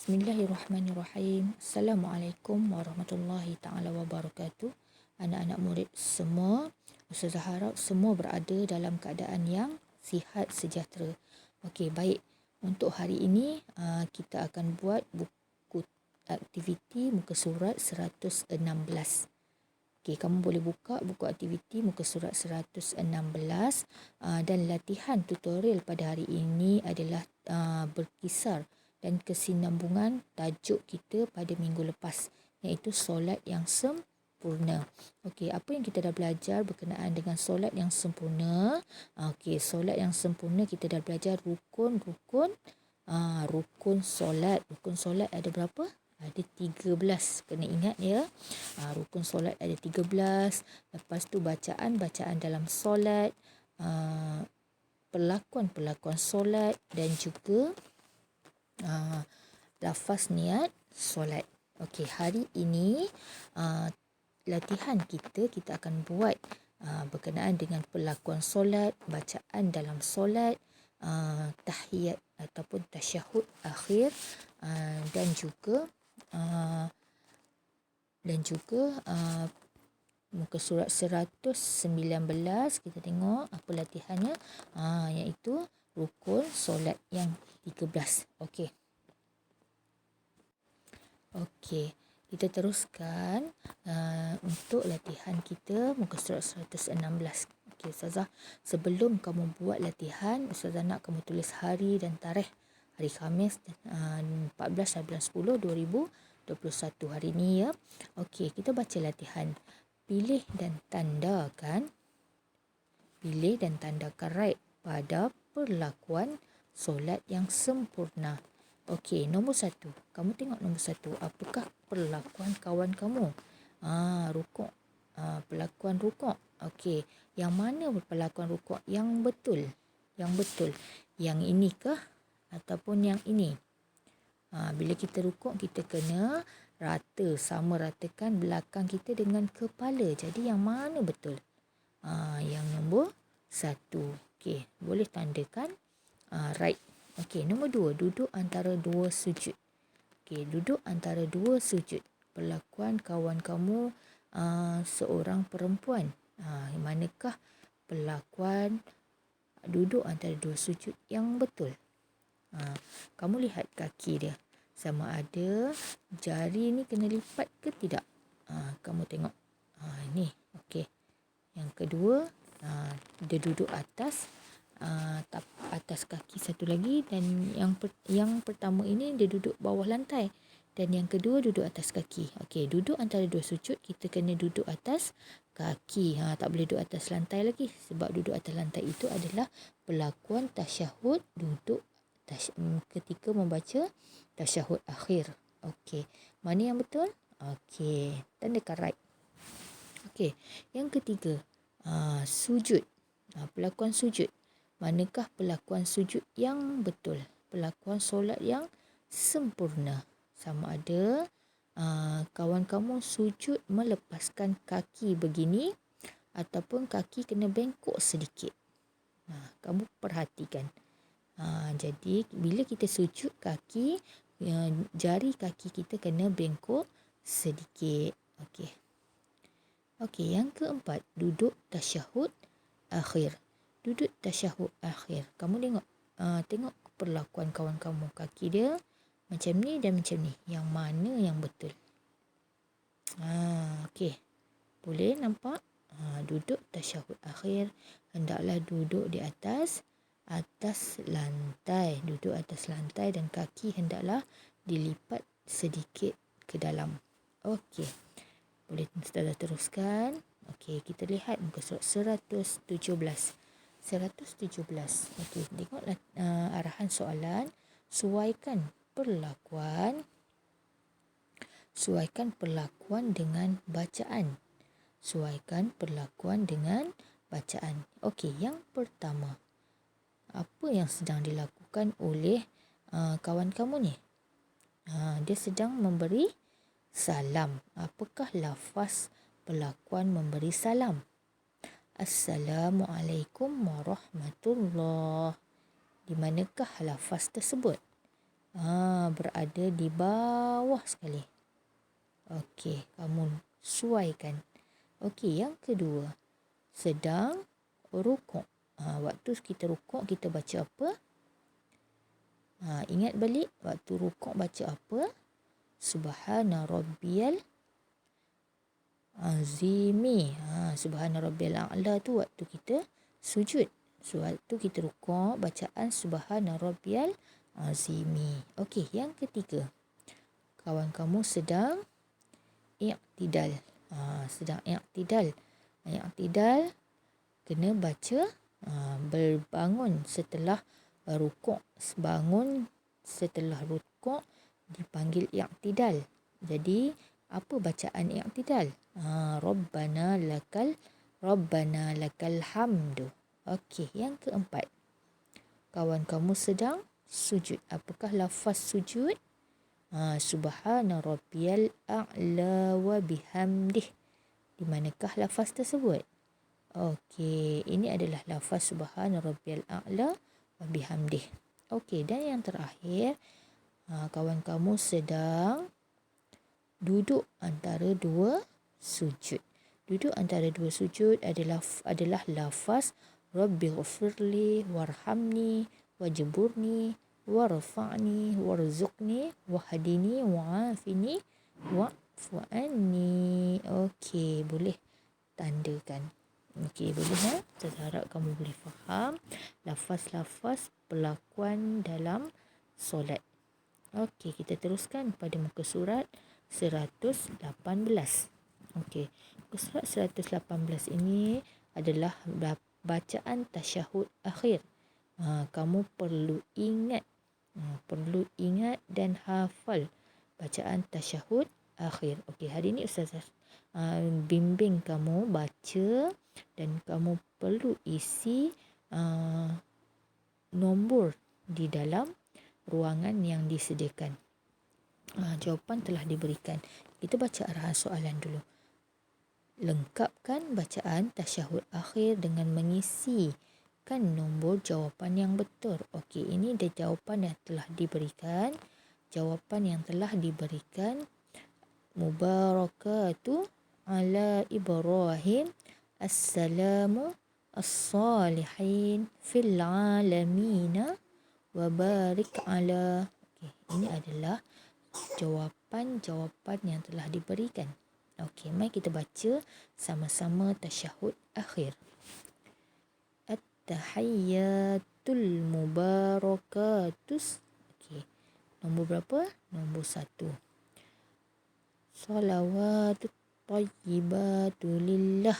Bismillahirrahmanirrahim. Assalamualaikum warahmatullahi ta'ala wabarakatuh. Anak-anak murid semua, Ustazah harap semua berada dalam keadaan yang sihat sejahtera. Okey, baik. Untuk hari ini, kita akan buat buku aktiviti muka surat 116. Okey, kamu boleh buka buku aktiviti muka surat 116 dan latihan tutorial pada hari ini adalah berkisar dan kesinambungan tajuk kita pada minggu lepas, iaitu solat yang sempurna. Okey, apa yang kita dah belajar berkenaan dengan solat yang sempurna? Okey, solat yang sempurna kita dah belajar rukun solat. Rukun solat ada berapa? Ada 13. Kena ingat ya. Rukun solat ada 13. Lepas tu bacaan dalam solat, perlakuan solat dan juga lafaz niat solat. Okey, hari ini latihan kita akan buat berkenaan dengan perlakuan solat, bacaan dalam solat, tahiyat ataupun tasyahud akhir, dan juga muka surat 119. Kita tengok apa latihannya, iaitu rukun solat yang 13. Okey, kita teruskan untuk latihan kita muka surat 116. Okey Ustazah, sebelum kamu buat latihan, Ustazah nak kamu tulis hari dan tarikh hari Khamis 14 bulan 10 2021 hari ni ya. Okey, kita baca latihan. Pilih dan tandakan right pada perlakuan solat yang sempurna. Okey, nombor 1. Kamu tengok nombor 1. Apakah perlakuan kawan kamu? Rukuk. Perlakuan rukuk. Okey, yang mana perlakuan rukuk yang betul? Yang ini kah ataupun yang ini? Bila kita rukuk, kita kena ratakan belakang kita dengan kepala. Jadi yang mana betul? Yang nombor 1. Okey, boleh tandakan right. Okey, nombor 2, duduk antara dua sujud. Okey, duduk antara dua sujud. Perlakuan kawan kamu seorang perempuan. Manakah perlakuan duduk antara dua sujud yang betul? Kamu lihat kaki dia. Sama ada jari ni kena lipat ke tidak? Kamu tengok. Ini. Okey. Yang kedua, dia duduk atas kaki satu lagi, dan yang pertama ini dia duduk bawah lantai, dan yang kedua duduk atas kaki. Okey, duduk antara dua sujud, kita kena duduk atas kaki. Tak boleh duduk atas lantai lagi, sebab duduk atas lantai itu adalah perlakuan tasyahud, duduk ketika membaca tasyahud akhir. Okey, mana yang betul? Okey, tandakan right. Okey, yang ketiga, sujud. Perlakuan sujud. Manakah perlakuan sujud yang betul? Perlakuan solat yang sempurna. Sama ada kawan kamu sujud melepaskan kaki begini ataupun kaki kena bengkok sedikit. Kamu perhatikan. Jadi bila kita sujud, jari kaki kita kena bengkok sedikit. Okey, yang keempat, duduk tasyahud akhir. Duduk tasyahud akhir. Kamu tengok perlakuan kawan kamu. Kaki dia macam ni dan macam ni. Yang mana yang betul? Okey. Boleh nampak? Duduk tasyahud akhir hendaklah duduk di atas lantai. Duduk atas lantai dan kaki hendaklah dilipat sedikit ke dalam. Okey. Boleh Ustazah teruskan? Okey, kita lihat muka surat 117. Okey, tengoklah arahan soalan. Suaikan perlakuan dengan bacaan. Okey, yang pertama. Apa yang sedang dilakukan oleh kawan kamu ni? Dia sedang memberi salam. Apakah lafaz perlakuan memberi salam? Assalamualaikum warahmatullahi. Di manakah lafaz tersebut? berada di bawah sekali. Okey, kamu suaikan. Okey, yang kedua, sedang rukuk. Waktu kita rukuk, kita baca apa? Ingat balik, waktu rukuk baca apa? Subhana rabbiyal azimi. Subhana rabbiyal a'la tu waktu kita sujud. So, waktu kita rukuk, bacaan subhana rabbiyal azimi. Okey, yang ketiga. Kawan kamu sedang i'tidal. Sedang i'tidal. I'tidal kena baca berbangun setelah rukuk. Bangun setelah rukuk dipanggil i'tidal. Jadi apa bacaan i'tidal? Rabbana lakal hamdu. Okey, yang keempat. Kawan kamu sedang sujud. Apakah lafaz sujud? Subhana rabbiyal a'la wa bihamdih. Di manakah lafaz tersebut? Okey, ini adalah lafaz subhana rabbiyal a'la wa bihamdih. Okey, dan yang terakhir, kawan kamu sedang duduk antara dua sujud. Duduk antara dua sujud adalah lafaz Rabbighfirli warhamni wajburni warfa'ni warzuqni wahdini wa'afini wa'fu anni. Okey, boleh tandakan. Okey, boleh Saya harap kamu boleh faham lafaz-lafaz pelakuan dalam solat. Okey, kita teruskan pada muka surat 118. Okey, muka surat 118 ini adalah bacaan tasyahud akhir. Kamu perlu ingat dan hafal bacaan tasyahud akhir. Okey, hari ini Ustazah bimbing kamu baca dan kamu perlu isi nombor di dalam ruangan yang disediakan. Jawapan telah diberikan. Kita baca arahan soalan dulu. Lengkapkan bacaan tasyahud akhir dengan mengisikan nombor jawapan yang betul. Okey, ini dia jawapan yang telah diberikan. Jawapan yang telah diberikan. Mubarakatu ala Ibrahim. Assalamu as-salihin fil alamina wa barik ala. Okey, ini adalah jawapan-jawapan yang telah diberikan. Okey, mari kita baca sama-sama tasyahud akhir. At-tahiyyatul mubarakatus. Okey, nombor berapa? Nombor 1. Salawatut tayyibatu lillah.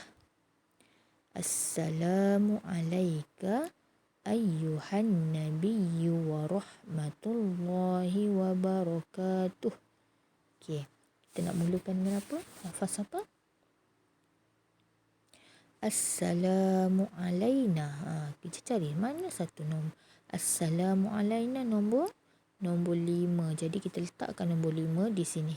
Assalamu alayka ayyuhan nabiyyu wa rahmatullahi wa barakatuh. Okey, kita nak mulakan dengan apa? Lafaz apa? Assalamu alayna. Kita cari mana satu nombor. Assalamu alayna nombor 5. Jadi kita letakkan nombor 5 di sini.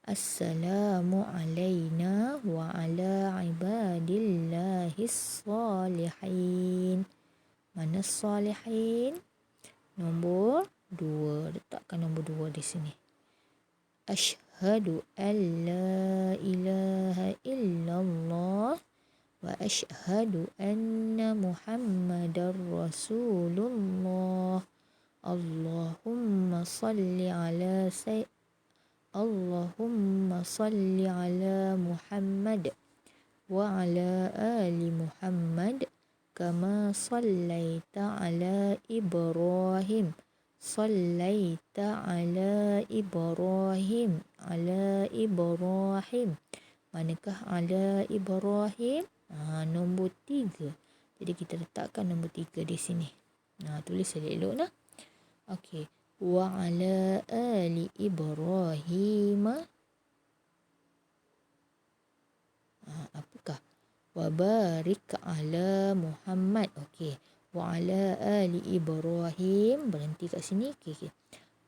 Assalamu alayna wa ala ibadillahis salihin. Mana salihin? Nombor 2. Letakkan nombor 2 di sini. Ashhadu an la ilaha illallah wa ashhadu anna Muhammadar Rasulullah. Allahumma salli ala Muhammad wa ala ali Muhammad kama sallaita ala Ibrahim. Sallaita ala Ibrahim. Manakah ala Ibrahim? Nombor 3. Jadi kita letakkan nombor 3 di sini. Tulis elok-elok nah. Okey. Wa ala ali Ibrahim. Apakah? Wa barik ala Muhammad. Okey. Wa ala ali Ibrahim. Berhenti kat sini. Okey.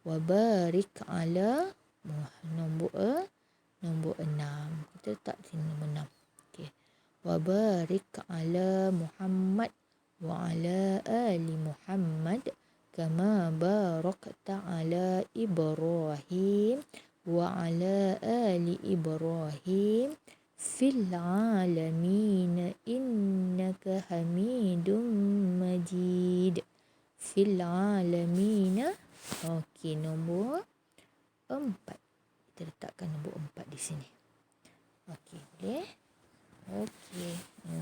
Wa barik ala nombor 6. Kita letak sini nombor 6. Okey. Wa barik ala Muhammad wa ala ali Muhammad kama barakta ala Ibrahim wa ala ali Ibrahim fil alamin innaka Hamidum Majid. Fil alamin. Okey, nombor 4. Kita letakkan nombor 4 di sini. Okey, boleh? Okey,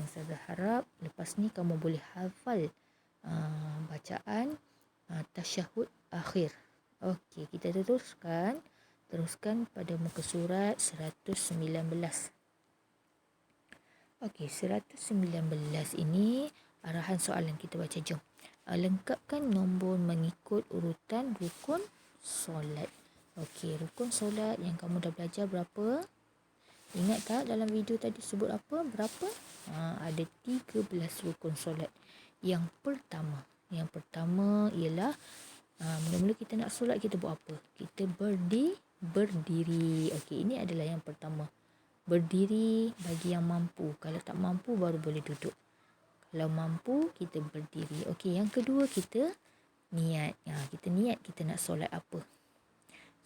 saya harap lepas ni kamu boleh hafal bacaan tasyahud akhir. Okey, kita teruskan pada muka surat 119. Okey, 119 ini arahan soalan kita baca. Jom. Lengkapkan nombor mengikut urutan rukun solat. Okey, rukun solat yang kamu dah belajar berapa? Ingat tak dalam video tadi sebut apa? Berapa? Ada 13 rukun solat. Yang pertama ialah mula-mula kita nak solat, kita buat apa? Kita berdiri. Okey, ini adalah yang pertama. Berdiri bagi yang mampu. Kalau tak mampu baru boleh duduk. Kalau mampu kita berdiri. Okey, yang kedua kita niat. Kita niat kita nak solat apa?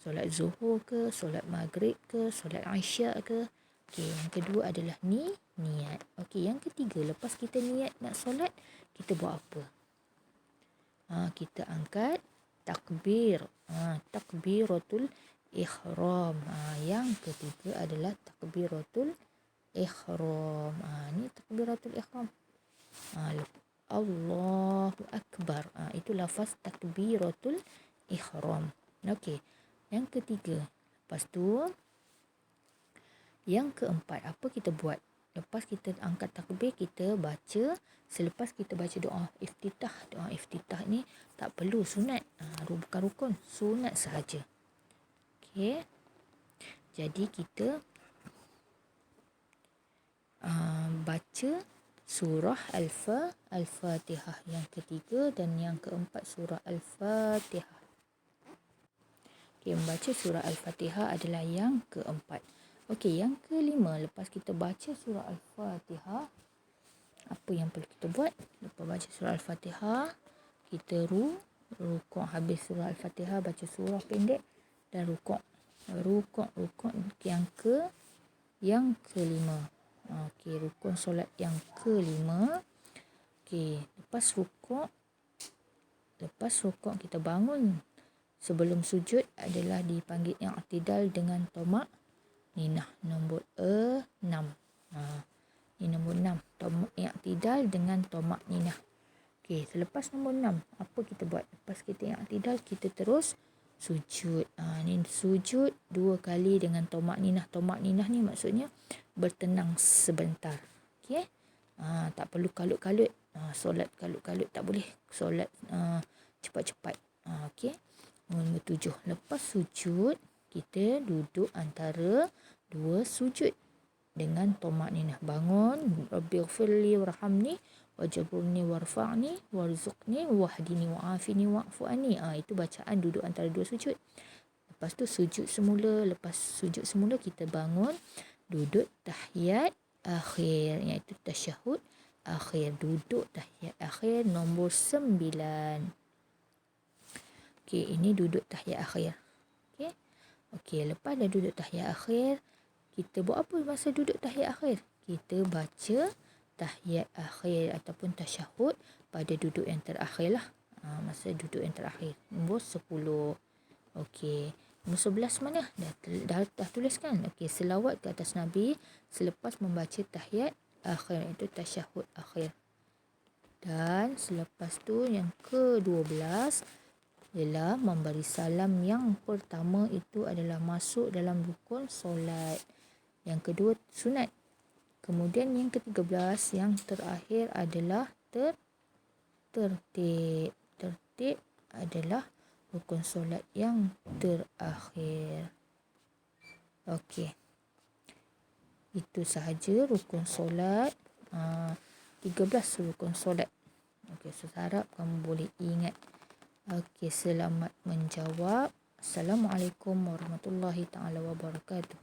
Solat Zuhur ke, solat Maghrib ke, solat Isyak ke. Okey, yang kedua adalah niat. Okey, yang ketiga, lepas kita niat nak solat, kita buat apa? Kita angkat takbir. Takbiratul ihram. Yang ketiga adalah takbiratul ihram. Ni takbiratul ihram. Allahu Akbar. Itu lafaz takbiratul ihram. Okey. Yang ketiga. Lepas tu yang keempat, apa kita buat? Lepas kita angkat takbir, kita baca. Selepas kita baca doa iftitah. Doa iftitah ni tak perlu sunat. Bukan rukun, sunat sahaja. Okey. Jadi kita baca surah Al-Fatihah yang ketiga dan yang keempat surah Al-Fatihah. Okey, membaca surah Al-Fatihah adalah yang keempat. Okey, yang kelima, lepas kita baca surah Al-Fatihah, apa yang perlu kita buat? Lepas baca surah Al-Fatihah, kita rukuk. Habis surah Al-Fatihah, baca surah pendek dan rukuk. Rukuk yang kelima. Okey, rukun solat yang kelima. Okey, lepas rukuk kita bangun. Sebelum sujud adalah dipanggil i'tidal dengan tomak ninah. Nombor 6. Ini nombor 6. Tomak i'tidal dengan tomak ninah. Okey, selepas nombor 6, apa kita buat? Lepas kita i'tidal, kita terus sujud. Ni sujud 2 kali dengan tomak ninah. Tomak ninah ni maksudnya bertenang sebentar. Okey. Tak perlu kalut-kalut. Solat kalut-kalut tak boleh. Solat cepat-cepat. Okey. Nombor 7. Lepas sujud, kita duduk antara 2 sujud dengan tomak ninah. Bangun. Rabbighfirli warhamni wajburni warfa'ni warzuqni wahdini wa'afini wa'fu anni. Itu bacaan duduk antara 2 sujud. Lepas tu sujud semula. Lepas sujud semula kita bangun, duduk tahiyat akhir, iaitu tasyahud akhir. Duduk tahiyat akhir nombor 9. Okey, ini duduk tahiyat akhir. Okey, lepas dah duduk tahiyat akhir, kita buat apa masa duduk tahiyat akhir? Kita baca tahiyat akhir ataupun tasyahud pada duduk yang terakhir lah. Masa duduk yang terakhir. Nombor 10. Okey. Nombor 11 mana? Dah tulis kan? Okey, selawat ke atas Nabi selepas membaca tahiyat akhir, itu tasyahud akhir. Dan selepas tu yang ke-12 ialah memberi salam. Yang pertama itu adalah masuk dalam rukun solat. Yang kedua sunat. Kemudian yang ke-13 yang terakhir adalah tertib. Tertib adalah rukun solat yang terakhir. Okey. Itu sahaja rukun solat. 13 rukun solat. Okey, saya harap kamu boleh ingat. Okey, selamat menjawab. Assalamualaikum warahmatullahi taala wabarakatuh.